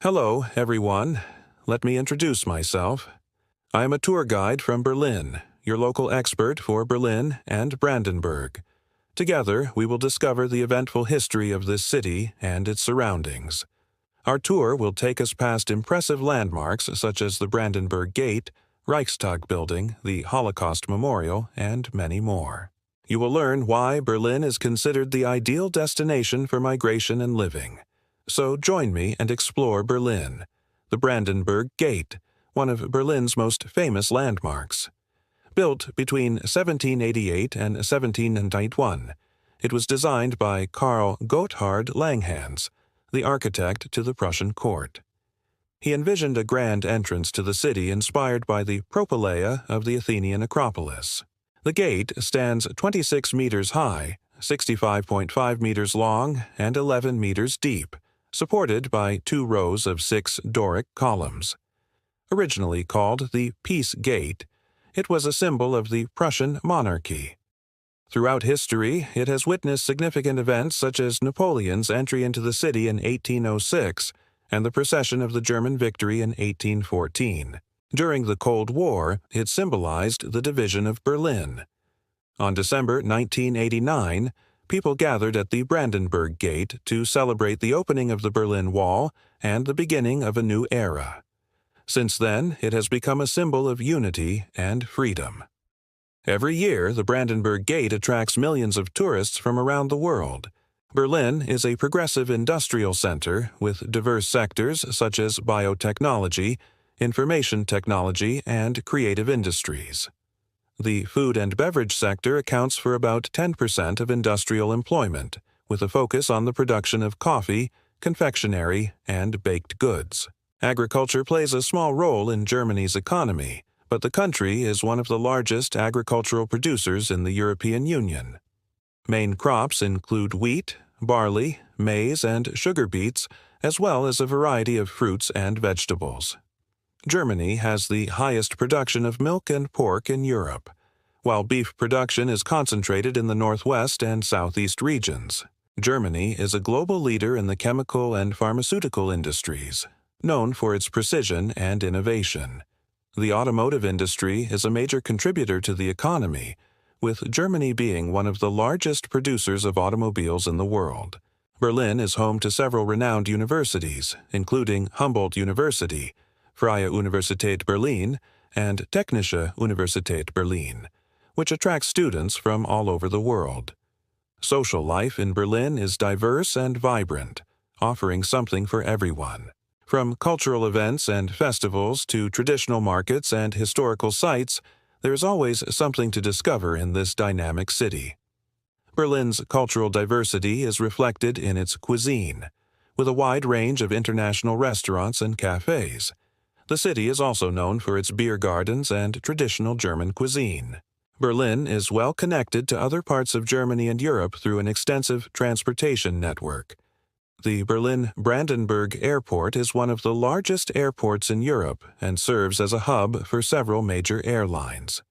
Hello, everyone. Let me introduce myself. I am a tour guide from Berlin, your local expert for Berlin and Brandenburg. Together, we will discover the eventful history of this city and its surroundings. Our tour will take us past impressive landmarks such as the Brandenburg Gate, Reichstag Building, the Holocaust Memorial, and many more. You will learn why Berlin is considered the ideal destination for migration and living. So join me and explore Berlin, the Brandenburg Gate, one of Berlin's most famous landmarks. Built between 1788 and 1791, it was designed by Karl Gotthard Langhans, the architect to the Prussian court. He envisioned a grand entrance to the city inspired by the propylaea of the Athenian Acropolis. The gate stands 26 meters high, 65.5 meters long, and 11 meters deep, supported by 2 rows of 6 Doric columns. Originally called the Peace Gate, it was a symbol of the Prussian monarchy. Throughout history, it has witnessed significant events such as Napoleon's entry into the city in 1806 and the procession of the German victory in 1814. During the Cold War, it symbolized the division of Berlin. On December 1989, people gathered at the Brandenburg Gate to celebrate the opening of the Berlin Wall and the beginning of a new era. Since then, it has become a symbol of unity and freedom. Every year, the Brandenburg Gate attracts millions of tourists from around the world. Berlin is a progressive industrial center with diverse sectors such as biotechnology, information technology, and creative industries. The food and beverage sector accounts for about 10% of industrial employment, with a focus on the production of coffee, confectionery, and baked goods. Agriculture plays a small role in Germany's economy, but the country is one of the largest agricultural producers in the European Union. Main crops include wheat, barley, maize, and sugar beets, as well as a variety of fruits and vegetables. Germany has the highest production of milk and pork in Europe, while beef production is concentrated in the northwest and southeast regions. Germany is a global leader in the chemical and pharmaceutical industries, known for its precision and innovation. The automotive industry is a major contributor to the economy, with Germany being one of the largest producers of automobiles in the world. Berlin is home to several renowned universities, including Humboldt University, Freie Universität Berlin, and Technische Universität Berlin, which attracts students from all over the world. Social life in Berlin is diverse and vibrant, offering something for everyone. From cultural events and festivals to traditional markets and historical sites, there is always something to discover in this dynamic city. Berlin's cultural diversity is reflected in its cuisine, with a wide range of international restaurants and cafes. The city is also known for its beer gardens and traditional German cuisine. Berlin is well connected to other parts of Germany and Europe through an extensive transportation network. The Berlin-Brandenburg Airport is one of the largest airports in Europe and serves as a hub for several major airlines.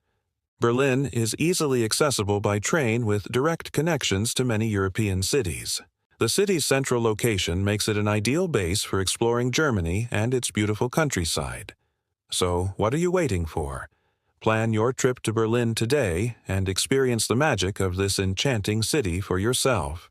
Berlin is easily accessible by train with direct connections to many European cities. The city's central location makes it an ideal base for exploring Germany and its beautiful countryside. So, what are you waiting for? Plan your trip to Berlin today and experience the magic of this enchanting city for yourself.